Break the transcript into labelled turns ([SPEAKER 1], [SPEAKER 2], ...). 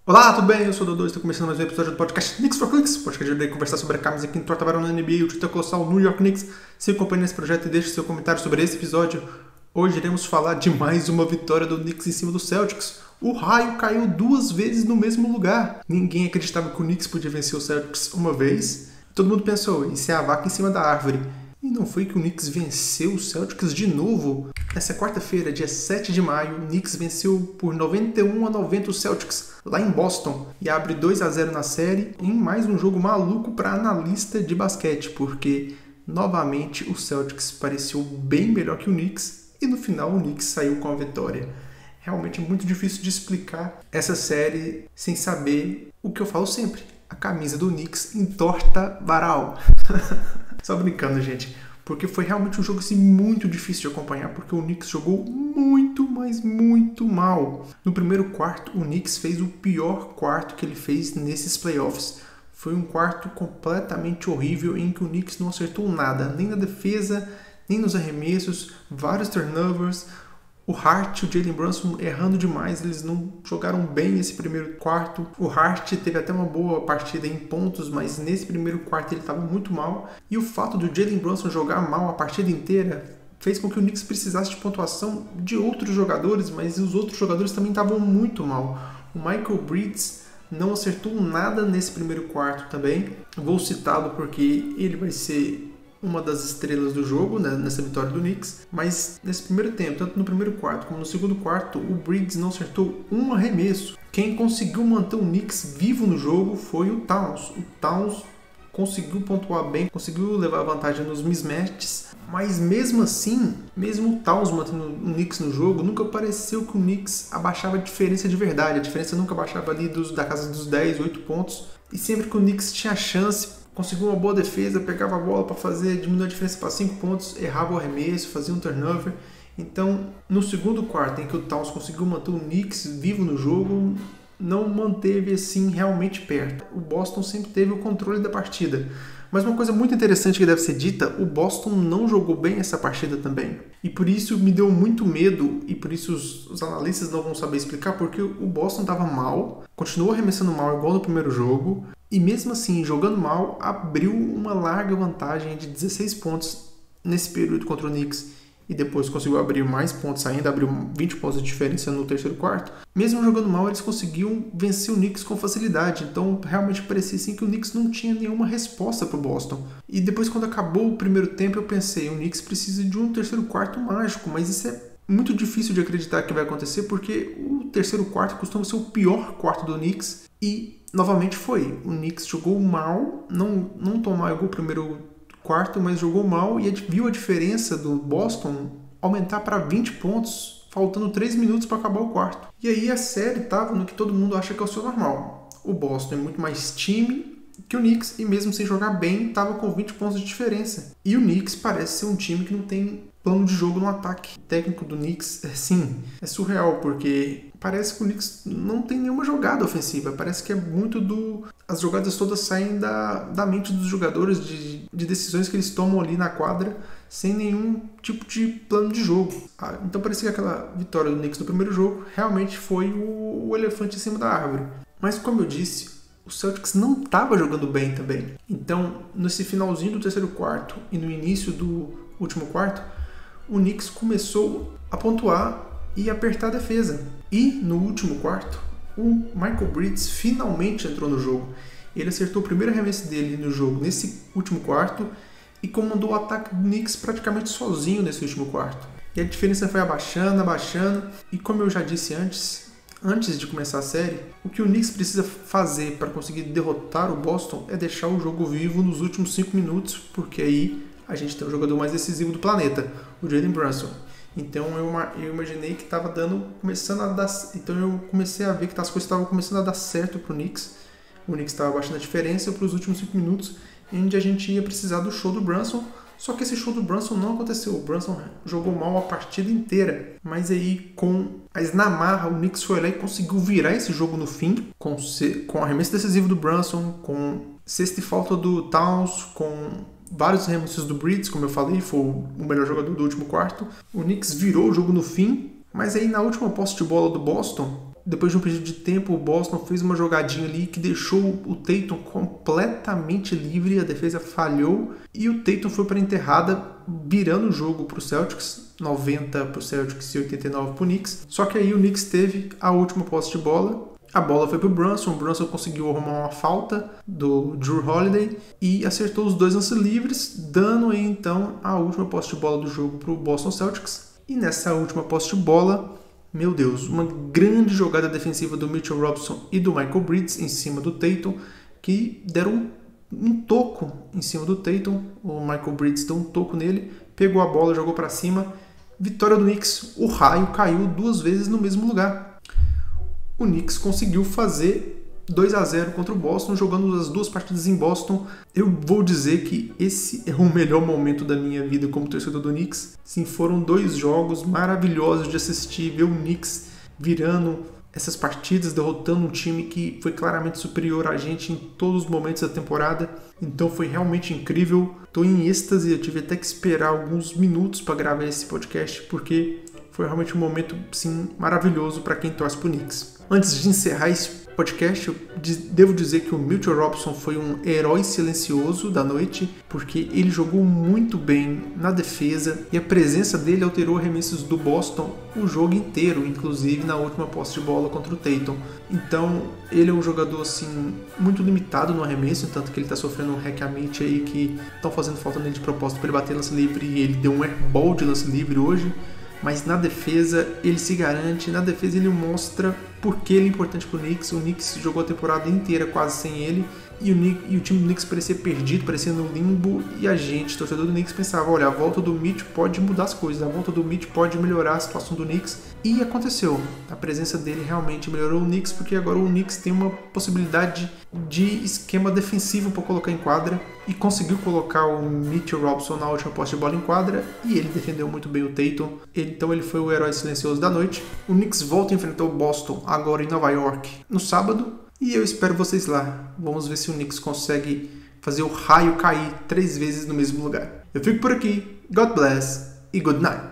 [SPEAKER 1] Olá, tudo bem? Eu sou o Dodô e estou começando mais um episódio do podcast Knicks for Clicks, podcast de conversar sobre a camisa que entorta a varão na NBA e o título colossal New York Knicks. Se acompanha nesse projeto e deixe seu comentário sobre esse episódio. Hoje iremos falar de mais uma vitória do Knicks em cima do Celtics. O raio caiu duas vezes no mesmo lugar. Ninguém acreditava que o Knicks podia vencer o Celtics uma vez. Todo mundo pensou, isso é a vaca em cima da árvore. E não foi que o Knicks venceu o Celtics de novo? Nessa quarta-feira, dia 7 de maio, o Knicks venceu por 91-90 o Celtics lá em Boston e abre 2-0 na série em mais um jogo maluco para analista de basquete, porque novamente o Celtics pareceu bem melhor que o Knicks e no final o Knicks saiu com a vitória. Realmente é muito difícil de explicar essa série sem saber o que eu falo sempre. A camisa do Knicks entorta varal. Só brincando, gente. Porque foi realmente um jogo assim, muito difícil de acompanhar, porque o Knicks jogou muito, mas muito mal. No primeiro quarto, o Knicks fez o pior quarto que ele fez nesses playoffs. Foi um quarto completamente horrível em que o Knicks não acertou nada, nem na defesa, nem nos arremessos, vários turnovers. O Hart e o Jalen Brunson errando demais, eles não jogaram bem nesse primeiro quarto. O Hart teve até uma boa partida em pontos, mas nesse primeiro quarto ele estava muito mal. E o fato do Jalen Brunson jogar mal a partida inteira fez com que o Knicks precisasse de pontuação de outros jogadores, mas os outros jogadores também estavam muito mal. O Michael Bridges não acertou nada nesse primeiro quarto também. Vou citá-lo porque ele vai ser uma das estrelas do jogo, né, nessa vitória do Knicks, mas nesse primeiro tempo, tanto no primeiro quarto como no segundo quarto, o Bridges não acertou um arremesso. Quem conseguiu manter o Knicks vivo no jogo foi o Towns. O Towns conseguiu pontuar bem, conseguiu levar vantagem nos mismatches, mas mesmo assim, mesmo o Towns mantendo o Knicks no jogo, nunca pareceu que o Knicks abaixava a diferença de verdade. A diferença nunca abaixava ali da casa dos 10, 8 pontos, e sempre que o Knicks tinha chance, conseguiu uma boa defesa, pegava a bola para diminuir a diferença para 5 pontos, errava o arremesso, fazia um turnover. Então, no segundo quarto, em que o Towns conseguiu manter o Knicks vivo no jogo, não manteve assim realmente perto. O Boston sempre teve o controle da partida. Mas uma coisa muito interessante que deve ser dita, o Boston não jogou bem essa partida também. E por isso me deu muito medo, e por isso os analistas não vão saber explicar, porque o Boston estava mal, continuou arremessando mal igual no primeiro jogo, e mesmo assim, jogando mal, abriu uma larga vantagem de 16 pontos nesse período contra o Knicks. E depois conseguiu abrir mais pontos ainda, abriu 20 pontos de diferença no terceiro quarto. Mesmo jogando mal, eles conseguiam vencer o Knicks com facilidade. Então, realmente parecia assim que o Knicks não tinha nenhuma resposta para o Boston. E depois, quando acabou o primeiro tempo, eu pensei, o Knicks precisa de um terceiro quarto mágico. Mas isso é muito difícil de acreditar que vai acontecer, porque o terceiro quarto costuma ser o pior quarto do Knicks. E novamente foi. O Knicks jogou mal, não tomou o primeiro quarto, mas jogou mal e viu a diferença do Boston aumentar para 20 pontos, faltando 3 minutos para acabar o quarto. E aí a série estava no que todo mundo acha que é o seu normal. O Boston é muito mais time que o Knicks e mesmo sem jogar bem, estava com 20 pontos de diferença. E o Knicks parece ser um time que não tem plano de jogo no ataque. O técnico do Knicks, sim, é surreal, porque parece que o Knicks não tem nenhuma jogada ofensiva. Parece que é muito as jogadas todas saem da mente dos jogadores, de decisões que eles tomam ali na quadra, sem nenhum tipo de plano de jogo. Então parecia que aquela vitória do Knicks no primeiro jogo realmente foi o elefante em cima da árvore. Mas como eu disse, o Celtics não estava jogando bem também. Então, nesse finalzinho do terceiro quarto e no início do último quarto, o Knicks começou a pontuar e apertar a defesa. E no último quarto, o Michael Bridges finalmente entrou no jogo. Ele acertou o primeiro arremesso dele no jogo nesse último quarto e comandou o ataque do Knicks praticamente sozinho nesse último quarto. E a diferença foi abaixando. E como eu já disse antes de começar a série, o que o Knicks precisa fazer para conseguir derrotar o Boston é deixar o jogo vivo nos últimos 5 minutos, porque aí a gente tem o jogador mais decisivo do planeta, o Jalen Brunson. Então eu imaginei que estava começando a dar. Então eu comecei a ver que as coisas estavam começando a dar certo para o Knicks. O Knicks estava baixando a diferença para os últimos 5 minutos, onde a gente ia precisar do show do Brunson. Só que esse show do Brunson não aconteceu. O Brunson jogou mal a partida inteira. Mas aí, na marra, o Knicks foi lá e conseguiu virar esse jogo no fim, com arremesso decisivo do Brunson, com sexta e falta do Towns, com vários arremessos do Bridges, como eu falei, foi o melhor jogador do último quarto. O Knicks virou o jogo no fim, mas aí na última posse de bola do Boston, depois de um período de tempo, o Boston fez uma jogadinha ali que deixou o Tatum completamente livre, a defesa falhou e o Tatum foi para a enterrada, virando o jogo para o Celtics, 90 para o Celtics e 89 para o Knicks. Só que aí o Knicks teve a última posse de bola, a bola foi para o Brunson conseguiu arrumar uma falta do Jrue Holiday e acertou os 2 lances livres, dando aí então a última posse de bola do jogo para o Boston Celtics. E nessa última posse de bola, meu Deus, uma grande jogada defensiva do Mitchell Robinson e do Michael Bridges em cima do Tatum, que deram um toco em cima do Tatum. O Michael Bridges deu um toco nele, pegou a bola, jogou para cima. Vitória do Knicks, o raio caiu 2 vezes no mesmo lugar. O Knicks conseguiu fazer 2-0 contra o Boston, jogando as 2 partidas em Boston. Eu vou dizer que esse é o melhor momento da minha vida como torcedor do Knicks. Sim, foram 2 jogos maravilhosos de assistir, ver o Knicks virando essas partidas, derrotando um time que foi claramente superior a gente em todos os momentos da temporada. Então foi realmente incrível. Estou em êxtase, eu tive até que esperar alguns minutos para gravar esse podcast, porque foi realmente um momento, sim, maravilhoso para quem torce para o Knicks. Antes de encerrar esse podcast, eu devo dizer que o Mitchell Robinson foi um herói silencioso da noite, porque ele jogou muito bem na defesa e a presença dele alterou arremessos do Boston o jogo inteiro, inclusive na última posse de bola contra o Tatum. Então, ele é um jogador assim muito limitado no arremesso, tanto que ele está sofrendo um hackeamento aí que estão fazendo falta nele de propósito para ele bater lance livre e ele deu um airball de lance livre hoje. Mas na defesa ele se garante, na defesa ele mostra porque ele é importante para o Knicks. O Knicks jogou a temporada inteira quase sem ele e o time do Knicks parecia perdido, parecia no limbo, e a gente, torcedor do Knicks, pensava, olha, a volta do Mitch pode mudar as coisas, a volta do Mitch pode melhorar a situação do Knicks, e aconteceu. A presença dele realmente melhorou o Knicks, porque agora o Knicks tem uma possibilidade de esquema defensivo para colocar em quadra, e conseguiu colocar o Mitchell Robinson na última posse de bola em quadra, e ele defendeu muito bem o Tatum, então ele foi o herói silencioso da noite. O Knicks volta a enfrentar o Boston agora em Nova York no sábado, e eu espero vocês lá. Vamos ver se o Knicks consegue fazer o raio cair 3 vezes no mesmo lugar. Eu fico por aqui. God bless e good night.